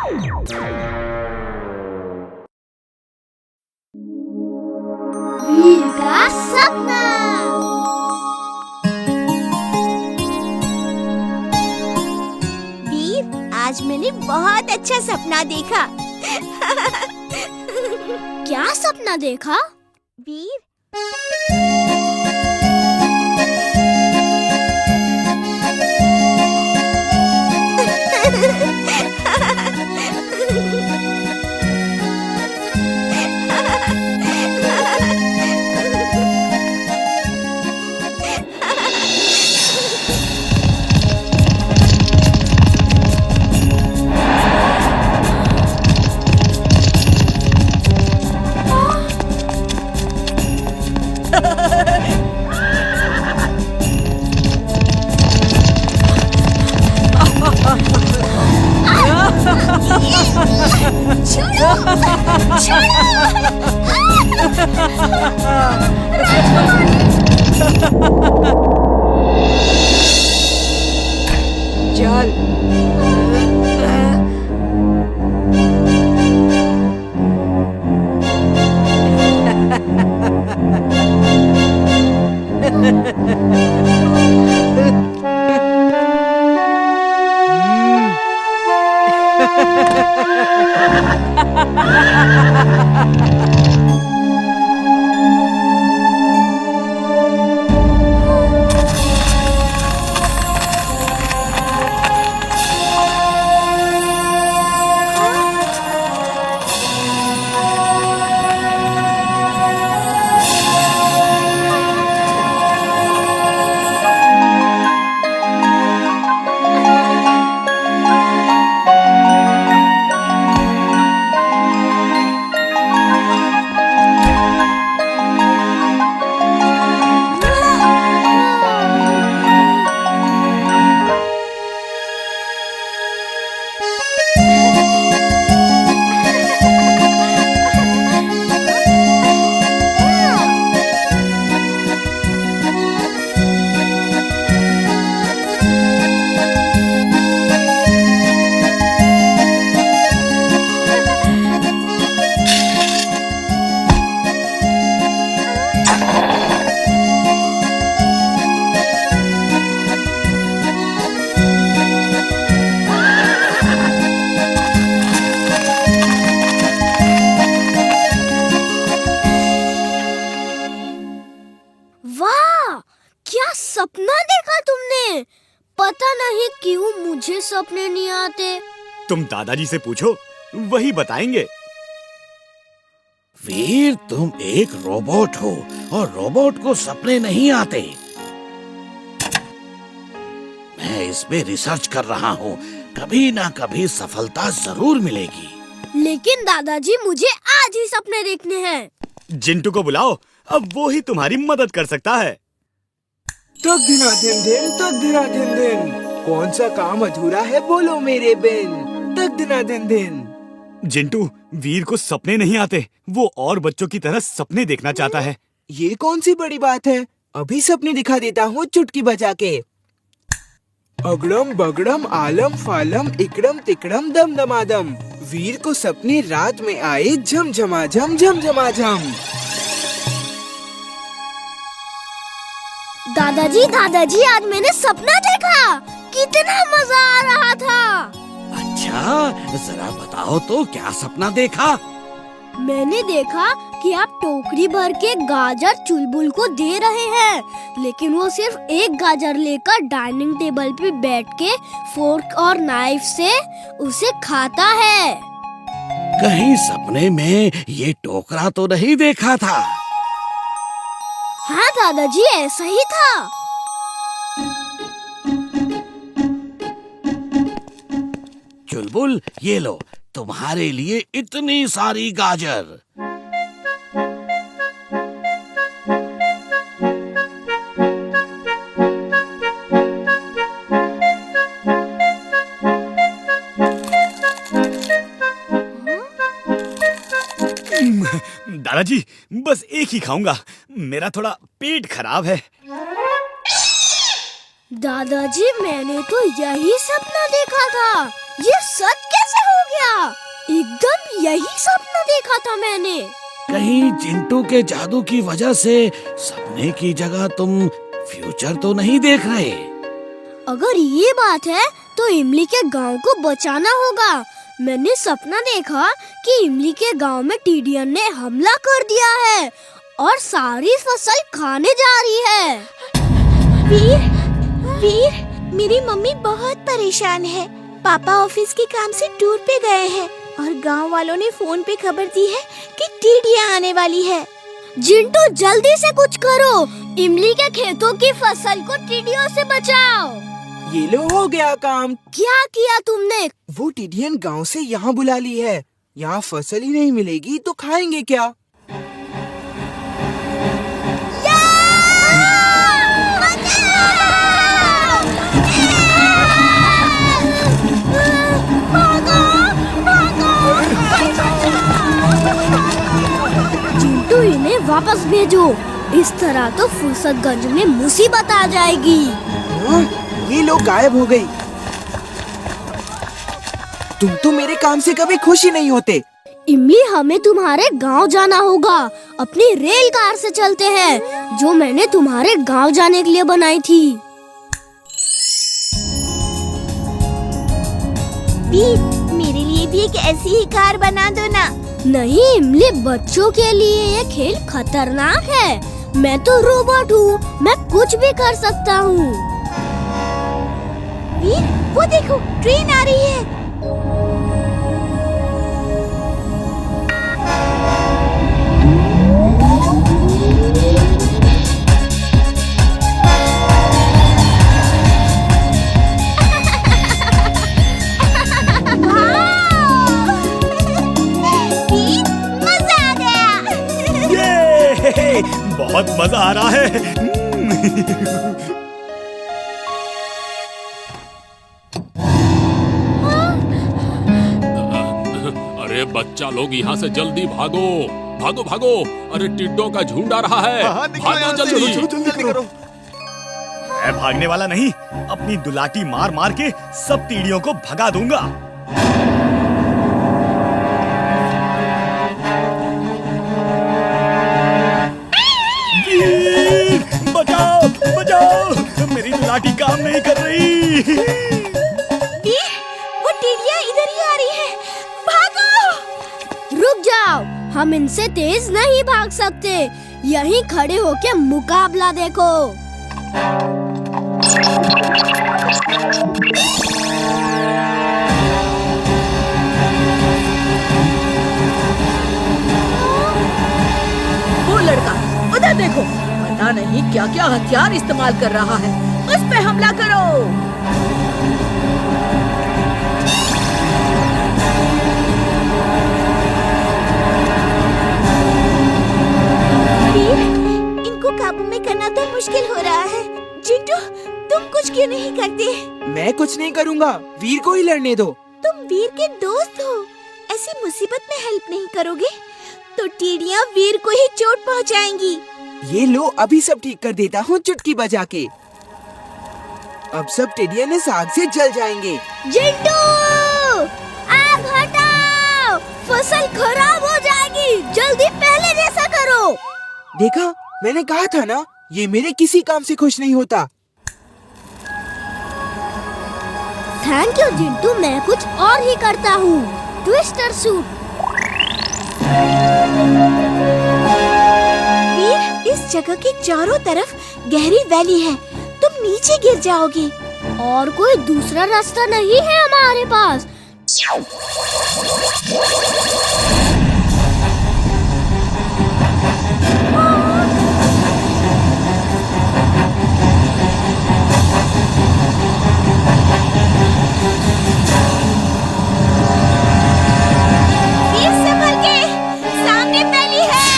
वीर का सपना। वीर, आज मैंने बहुत अच्छा सपना देखा। क्या सपना देखा? वीर, चल। वाह, क्या सपना देखा तुमने? पता नहीं क्यों मुझे सपने नहीं आते। तुम दादाजी से पूछो, वही बताएंगे। वीर, तुम एक रोबोट हो और रोबोट को सपने नहीं आते। मैं इस पे रिसर्च कर रहा हूँ, कभी ना कभी सफलता जरूर मिलेगी। लेकिन दादाजी, मुझे आज ही सपने देखने हैं। जिंटू को बुलाओ, अब वो ही तुम्हारी मदद कर सकता है। तक धिना धिन धिन, तक धिना धिन धिन, कौन सा काम अधूरा है बोलो मेरे बिन। तक धिना धिन धिन। जिंटू, वीर को सपने नहीं आते, वो और बच्चों की तरह सपने देखना चाहता है। ये कौन सी बड़ी बात है, अभी सपने दिखा देता हूँ चुटकी बजा के। अगड़म बगड़म आलम फालम इकड़म तिकड़म दम दमादम, वीर को सपने रात में आए झम झमाझम झम झमाझम। दादाजी, दादाजी, आज मैंने सपना देखा, कितना मजा आ रहा था। अच्छा, जरा बताओ तो क्या सपना देखा? मैंने देखा कि आप टोकरी भर के गाजर चुलबुल को दे रहे हैं, लेकिन वो सिर्फ एक गाजर लेकर डाइनिंग टेबल पे बैठ के फोर्क और नाइफ से उसे खाता है। कहीं सपने में ये टोकरा तो नहीं देखा था? हाँ दादाजी, ऐसा ही था। चुलबुल, ये लो, तुम्हारे लिए इतनी सारी गाजर। दादाजी, बस एक ही खाऊंगा, मेरा थोड़ा पेट खराब है। दादाजी, मैंने तो यही सपना देखा था ये सच कैसे हो गया? एकदम यही सपना देखा था मैंने। कहीं चिंटू के जादू की वजह से सपने की जगह तुम फ्यूचर तो नहीं देख रहे? अगर ये बात है तो इमली के गांव को बचाना होगा। मैंने सपना देखा कि इमली के गांव में टिड्डियन ने हमला कर दिया है और सारी फसल खाने जा रही है। वीर, मेरी मम्मी बहुत परेशान है। पापा ऑफिस के काम से टूर पे गए हैं और गांव वालों ने फोन पे खबर दी है कि टिड्डियां आने वाली है। जिंटू जल्दी से कुछ करो, इमली के खेतों की फसल को टिड्डियों से बचाओ। ये लो हो गया काम। क्या किया तुमने? वो टिड्डियन गांव से यहाँ बुला ली है। यहाँ फसल ही नहीं मिलेगी तो खाएंगे क्या? चिंटू इन्हें वापस भेजो, इस तरह तो फुर्सतगंज में मुसीबत आ जाएगी। ये लोग गायब हो गई। तुम तो मेरे काम से कभी खुश ही नहीं होते। इमली, हमें तुम्हारे गांव जाना होगा। अपनी रेल कार से चलते हैं जो मैंने तुम्हारे गांव जाने के लिए बनाई थी। वीर, मेरे लिए भी एक ऐसी ही कार बना दो ना। नहीं इमली, बच्चों के लिए ये खेल खतरनाक है। मैं तो रोबोट हूँ, मैं कुछ भी कर सकता हूँ। वीर, वो देखो ट्रेन आ रही है। बहुत मजा आ रहा है। अरे बच्चा लोग यहाँ से जल्दी भागो, भागो भागो। अरे टिड्डों का झुंड आ रहा है। भागो जल्दी। मैं भागने वाला नहीं, अपनी दुलाटी मार मार के सब टिड्डियों को भगा दूंगा। बचाओ बचाओ, मेरी दुलाटी काम नहीं कर रही। वीर, वो टिड्डियां इधर ही आ रही हैं। भागो। रुक जाओ, हम इनसे तेज नहीं भाग सकते। यहीं खड़े होके मुकाबला देखो। वो लड़का उधर देखो, पता नहीं क्या क्या हथियार इस्तेमाल कर रहा है। उस पे हमला करो। वीर, इनको काबू में करना तो मुश्किल हो रहा है। चिंटू, तुम कुछ क्यों नहीं करते? मैं कुछ नहीं करूँगा, वीर को ही लड़ने दो। तुम वीर के दोस्त हो, ऐसी मुसीबत में हेल्प नहीं करोगे तो टिड्डियां वीर को ही चोट पहुंचाएंगी। ये लो, अभी सब ठीक कर देता हूँ चुटकी बजा के। अब सब टिड्डियां इस आग से जल जाएंगे। जिंटू, आग हटाओ, फसल खराब हो जाएगी। जल्दी पहले जैसा करो। देखा, मैंने कहा था ना, ये मेरे किसी काम से खुश नहीं होता। थैंक यू जिंटू, मैं कुछ और ही करता हूँ। Twister suit. वीर, इस जगह के चारों तरफ गहरी वैली है, तुम नीचे गिर जाओगे। और कोई दूसरा रास्ता नहीं है हमारे पास। वीर, संभल के, सामने वैली है।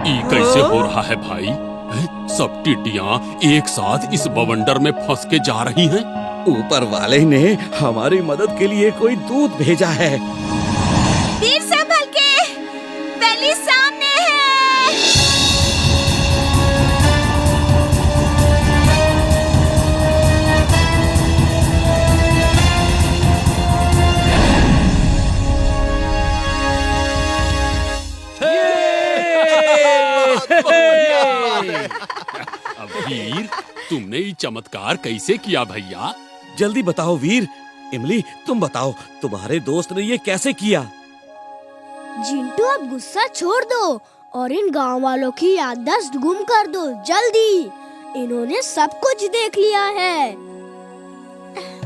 ये कैसे हो रहा है भाई? सब टिड्डियां एक साथ इस बवंडर में फंस के जा रही हैं। ऊपर वाले ने हमारी मदद के लिए कोई दूत भेजा है। वीर, पुलिस सामने है। अब वीर, तुमने ये चमत्कार कैसे किया भैया? जल्दी बताओ वीर। इमली, तुम बताओ, तुम्हारे दोस्त ने ये कैसे किया? जिंटू, अब गुस्सा छोड़ दो और इन गांव वालों की याददाश्त गुम कर दो जल्दी। इन्होंने सब कुछ देख लिया है।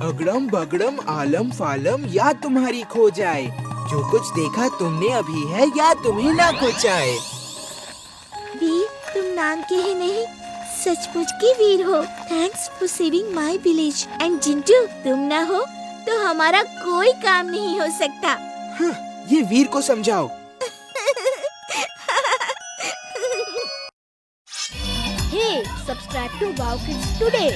अगड़म बगड़म आलम फालम या तुम्हारी खो जाए। जो कुछ देखा तुमने अभी है या तुम्हें ना खो जाए। वीर, तुम नाम के ही नहीं, सचमुच के वीर हो। Thanks for saving my village. And Jintu, तुम ना हो तो हमारा कोई काम नहीं हो सकता। हाँ, ये वीर को समझाओ। Hey, subscribe to Wow Kids today.